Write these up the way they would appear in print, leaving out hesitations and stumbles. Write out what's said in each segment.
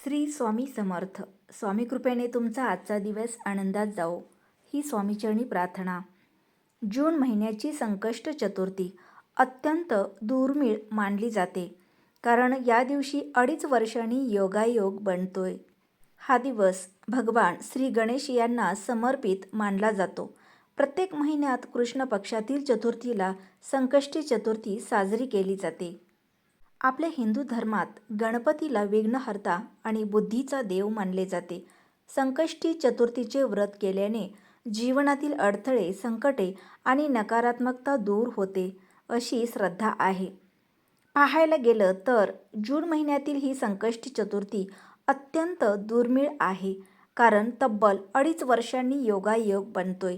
श्री स्वामी समर्थ. स्वामी कृपेने तुमचा आजचा दिवस आनंदात जाओ ही स्वामीचरणी प्रार्थना. जून महिन्याची संकष्ट चतुर्थी अत्यंत दुर्मिळ मानली जाते, कारण या दिवशी 2.5 वर्षांनी योगायोग बनतोय. हा दिवस भगवान श्री गणेश यांना समर्पित मानला जातो. प्रत्येक महिन्यात कृष्ण पक्षातील चतुर्थीला संकष्टी चतुर्थी साजरी केली जाते. आपल्या हिंदू धर्मात गणपतीला विघ्नहर्ता आणि बुद्धीचा देव मानले जाते. संकष्टी चतुर्थीचे व्रत केल्याने जीवनातील अडथळे, संकटे आणि नकारात्मकता दूर होते, अशी श्रद्धा आहे. पाहायला गेलं तर जून महिन्यातील ही संकष्टी चतुर्थी अत्यंत दुर्मिळ आहे, कारण तब्बल 2.5 वर्षांनी योगायोग बनतोय.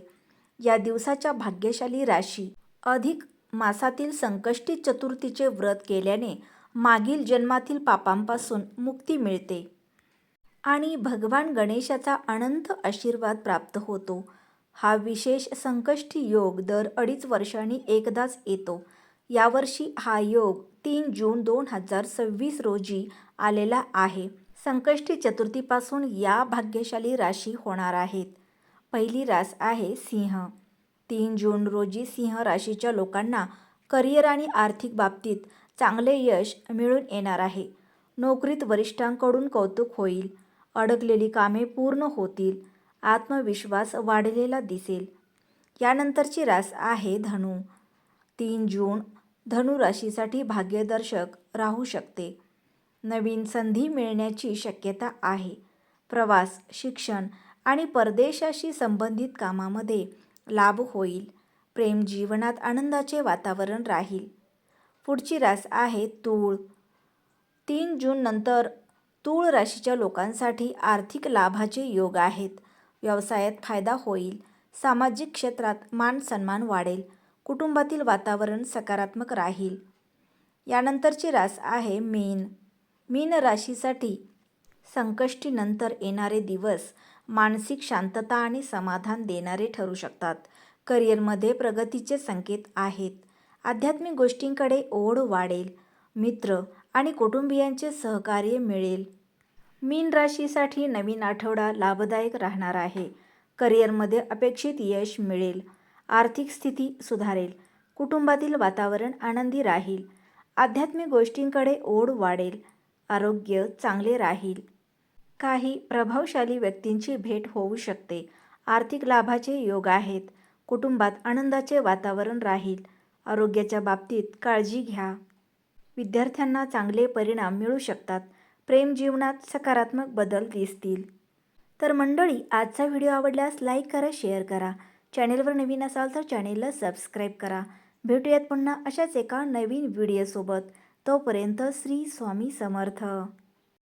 या दिवसाच्या भाग्यशाली राशी अधिक मासातील संकष्टी चतुर्थीचे व्रत केल्याने मागील जन्मातील पापांपासून मुक्ती मिळते आणि भगवान गणेशाचा अनंत आशीर्वाद प्राप्त होतो. हा विशेष संकष्टी योग दर 2.5 वर्षांनी एकदाच येतो. यावर्षी हा योग 3 जून 2026 रोजी आलेला आहे. संकष्टी चतुर्थीपासून या भाग्यशाली राशी होणार आहेत. पहिली रास आहे सिंह. 3 जून रोजी सिंह राशीच्या लोकांना करिअर आणि आर्थिक बाबतीत चांगले यश मिळून येणार आहे. नोकरीत वरिष्ठांकडून कौतुक होईल. अडकलेली कामे पूर्ण होतील. आत्मविश्वास वाढलेला दिसेल. यानंतरची रास आहे धनु. 3 जून धनु राशीसाठी भाग्यदर्शक राहू शकते. नवीन संधी मिळण्याची शक्यता आहे. प्रवास, शिक्षण आणि परदेशाशी संबंधित कामामध्ये लाभ होईल. प्रेम जीवनात आनंदाचे वातावरण राहील. पुढची रास आहे तूळ. 3 जून नंतर तूळ राशीच्या लोकांसाठी आर्थिक लाभाचे योग आहेत. व्यवसायात फायदा होईल. सामाजिक क्षेत्रात मान सन्मान वाढेल. कुटुंबातील वातावरण सकारात्मक राहील. यानंतरची रास आहे मीन. मीन राशीसाठी संकष्टीनंतर येणारे दिवस मानसिक शांतता आणि समाधान देणारे ठरू शकतात. करिअरमध्ये प्रगतीचे संकेत आहेत. आध्यात्मिक गोष्टींकडे ओढ वाढेल. मित्र आणि कुटुंबियांचे सहकार्य मिळेल. मीन राशीसाठी नवीन आठवडा लाभदायक राहणार आहे. करिअरमध्ये अपेक्षित यश मिळेल. आर्थिक स्थिती सुधारेल. कुटुंबातील वातावरण आनंदी राहील. आध्यात्मिक गोष्टींकडे ओढ वाढेल. आरोग्य चांगले राहील. काही प्रभावशाली व्यक्तींची भेट होऊ शकते. आर्थिक लाभाचे योग आहेत. कुटुंबात आनंदाचे वातावरण राहील. आरोग्याच्या बाबतीत काळजी घ्या. विद्यार्थ्यांना चांगले परिणाम मिळू शकतात. प्रेम जीवनात सकारात्मक बदल दिसतील. तर मंडळी, आजचा व्हिडिओ आवडल्यास लाईक करा, शेअर करा. चॅनेलवर नवीन असाल तर चॅनेलला सबस्क्राईब करा. भेटूयात पुन्हा अशाच एका नवीन व्हिडिओसोबत. तोपर्यंत श्री स्वामी समर्थ.